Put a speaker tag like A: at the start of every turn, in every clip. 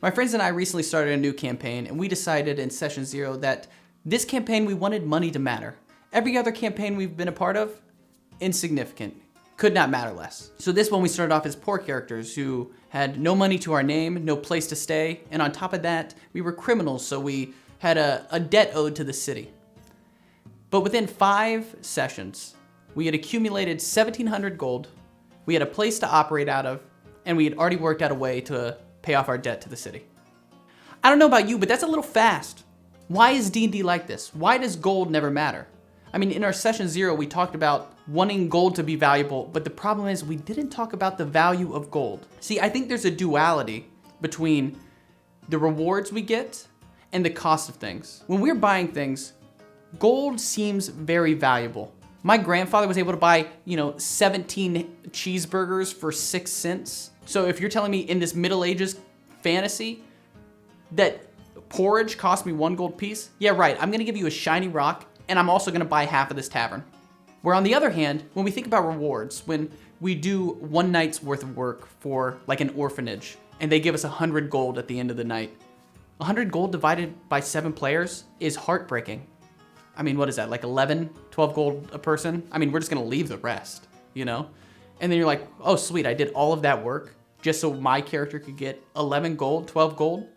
A: My friends and I recently started a new campaign, and we decided in session 0 that this campaign we wanted money to matter. Every other campaign we've been a part of, insignificant. Could not matter less. So this one we started off as poor characters who had no money to our name, no place to stay, and on top of that, we were criminals, so we had a debt owed to the city. But within 5 sessions, we had accumulated 1,700 gold, we had a place to operate out of, and we had already worked out a way to pay off our debt to the city. I don't know about you, but that's a little fast. Why is D&D like this? Why does gold never matter? I mean, in our session 0, we talked about wanting gold to be valuable, but the problem is we didn't talk about the value of gold. See, I think there's a duality between the rewards we get and the cost of things. When we're buying things, gold seems very valuable. My grandfather was able to buy, 17 cheeseburgers for 6 cents. So if you're telling me in this Middle Ages fantasy that porridge cost me 1 gold piece, yeah, right, I'm gonna give you a shiny rock and I'm also gonna buy half of this tavern. Where on the other hand, when we think about rewards, when we do 1 night's worth of work for like an orphanage and they give us 100 gold at the end of the night, 100 gold divided by 7 players is heartbreaking. I mean, what is that, like 11, 12 gold a person? I mean, we're just gonna leave the rest, And then you're like, oh sweet, I did all of that work just so my character could get 11 gold, 12 gold?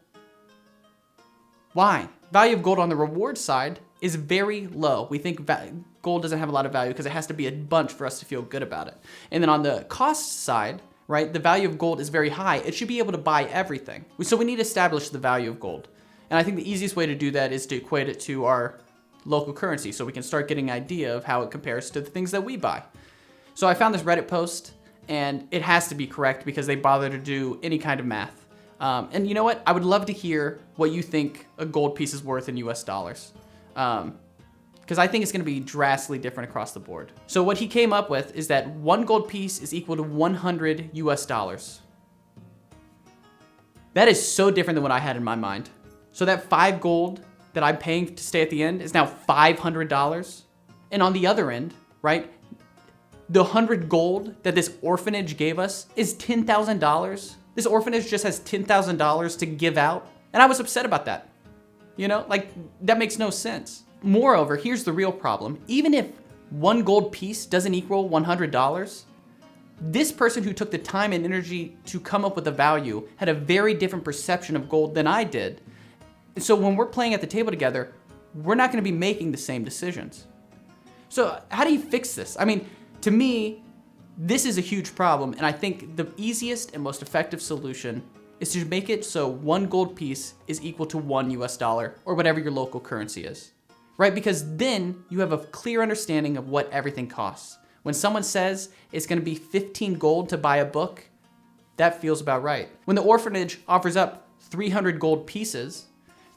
A: Why? Value of gold on the reward side is very low. We think gold doesn't have a lot of value because it has to be a bunch for us to feel good about it. And then on the cost side, right, the value of gold is very high. It should be able to buy everything. So we need to establish the value of gold. And I think the easiest way to do that is to equate it to our local currency so we can start getting an idea of how it compares to the things that we buy. So I found this Reddit post, and it has to be correct because they bother to do any kind of math. And you know what? I would love to hear what you think a gold piece is worth in US dollars. Because I think it's gonna be drastically different across the board. So what he came up with is that 1 gold piece is equal to 100 US dollars. That is so different than what I had in my mind. So that 5 gold that I'm paying to stay at the end is now $500. And on the other end, right, the 100 gold that this orphanage gave us is $10,000. This orphanage just has $10,000 to give out. And I was upset about that. That makes no sense. Moreover, here's the real problem. Even if 1 gold piece doesn't equal $100, this person who took the time and energy to come up with the value had a very different perception of gold than I did. So when we're playing at the table together, we're not gonna be making the same decisions. So how do you fix this? I mean, to me, this is a huge problem, and I think the easiest and most effective solution is to make it so 1 gold piece is equal to 1 US dollar, or whatever your local currency is, right? Because then you have a clear understanding of what everything costs. When someone says it's gonna be 15 gold to buy a book, that feels about right. When the orphanage offers up 300 gold pieces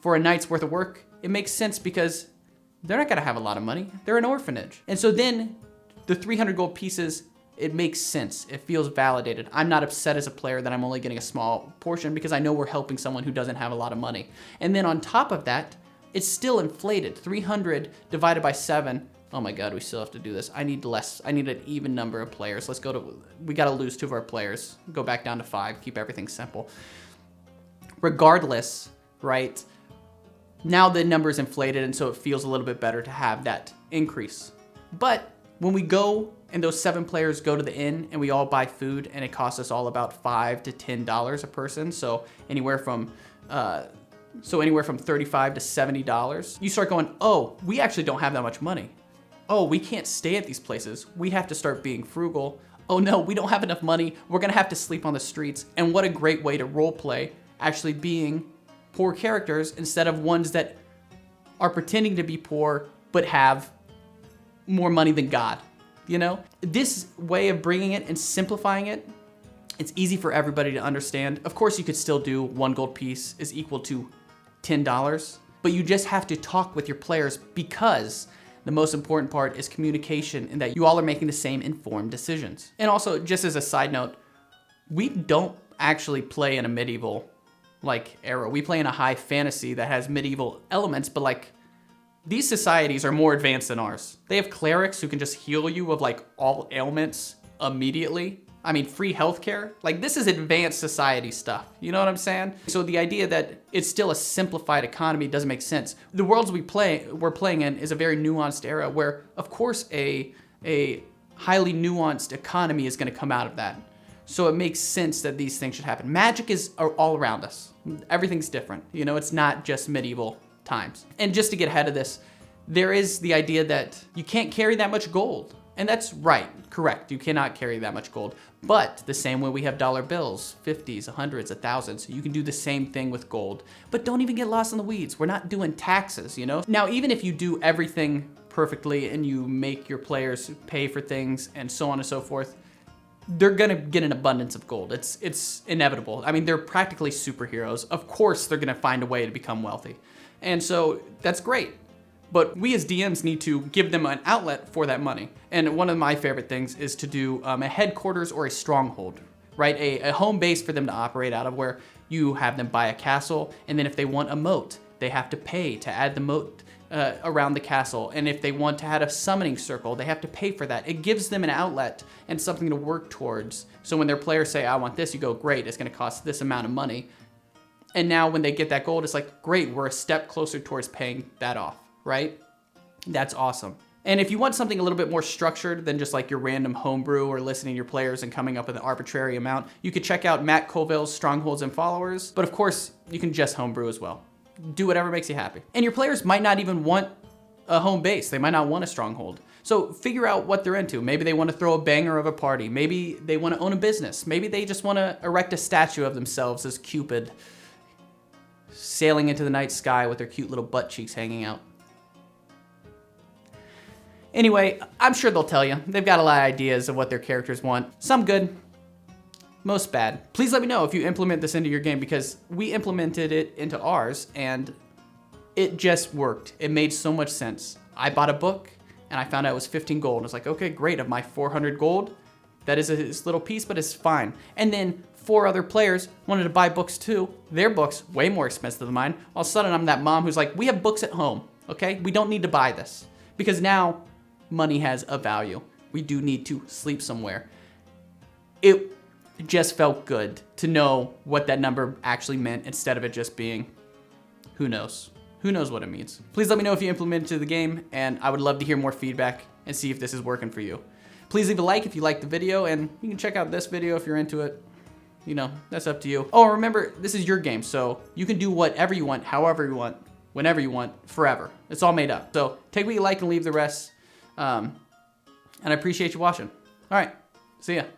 A: for a night's worth of work, it makes sense because they're not gonna have a lot of money. They're an orphanage. And so then the 300 gold pieces, it makes sense. It feels validated. I'm not upset as a player that I'm only getting a small portion because I know we're helping someone who doesn't have a lot of money. And then on top of that, it's still inflated. 300 divided by 7. Oh my God, we still have to do this. I need less. I need an even number of players. We gotta lose 2 of our players. Go back down to 5, keep everything simple. Regardless, right? Now the number's inflated, and so it feels a little bit better to have that increase. But when we go and those 7 players go to the inn and we all buy food and it costs us all about $5 to $10 a person, so anywhere from $35 to $70, you start going, oh, we actually don't have that much money. Oh, we can't stay at these places. We have to start being frugal. Oh no, we don't have enough money. We're gonna have to sleep on the streets. And what a great way to role play actually being poor characters instead of ones that are pretending to be poor but have more money than God, This way of bringing it and simplifying it, it's easy for everybody to understand. Of course, you could still do 1 gold piece is equal to $10, but you just have to talk with your players because the most important part is communication and that you all are making the same informed decisions. And also, just as a side note, we don't actually play in a medieval era. We play in a high fantasy that has medieval elements, but these societies are more advanced than ours. They have clerics who can just heal you of all ailments immediately. I mean, free healthcare. Like, this is advanced society stuff. You know what I'm saying? So the idea that it's still a simplified economy doesn't make sense. The worlds we're playing in is a very nuanced era where, of course, a highly nuanced economy is going to come out of that. So it makes sense that these things should happen. Magic is all around us. Everything's different. You know, it's not just medieval times. And just to get ahead of this, there is the idea that you can't carry that much gold. And that's right, correct. You cannot carry that much gold. But the same way we have dollar bills, 50s, 100s, 1000s, you can do the same thing with gold. But don't even get lost in the weeds. We're not doing taxes, you know? Now, even if you do everything perfectly and you make your players pay for things and so on and so forth, they're gonna get an abundance of gold. It's inevitable. I mean, they're practically superheroes. Of course, they're gonna find a way to become wealthy. And so that's great. But we as DMs need to give them an outlet for that money. And one of my favorite things is to do a headquarters or a stronghold, right? A home base for them to operate out of where you have them buy a castle, and then if they want a moat, they have to pay to add the moat around the castle. And if they want to add a summoning circle, they have to pay for that. It gives them an outlet and something to work towards. So when their players say, I want this, you go, great, it's gonna cost this amount of money. And now when they get that gold, it's like, great, we're a step closer towards paying that off. Right? That's awesome. And if you want something a little bit more structured than just like your random homebrew or listening to your players and coming up with an arbitrary amount, you could check out Matt Colville's Strongholds and Followers. But of course, you can just homebrew as well. Do whatever makes you happy. And your players might not even want a home base. They might not want a stronghold. So figure out what they're into. Maybe they want to throw a banger of a party. Maybe they want to own a business. Maybe they just want to erect a statue of themselves as Cupid sailing into the night sky with their cute little butt cheeks hanging out. Anyway, I'm sure they'll tell you. They've got a lot of ideas of what their characters want. Some good, most bad. Please let me know if you implement this into your game, because we implemented it into ours and it just worked. It made so much sense. I bought a book and I found out it was 15 gold. I was like, okay, great. Of my 400 gold, that is a little piece, but it's fine. And then 4 other players wanted to buy books too. Their books, way more expensive than mine. All of a sudden, I'm that mom who's like, we have books at home, okay? We don't need to buy this. Because now, money has a value. We do need to sleep somewhere. It just felt good to know what that number actually meant instead of it just being, who knows? Who knows what it means? Please let me know if you implement it to the game, and I would love to hear more feedback and see if this is working for you. Please leave a like if you liked the video, and you can check out this video if you're into it. You know, that's up to you. Oh, remember, this is your game, so you can do whatever you want, however you want, whenever you want, forever. It's all made up. So take what you like and leave the rest. And I appreciate you watching. All right, see ya.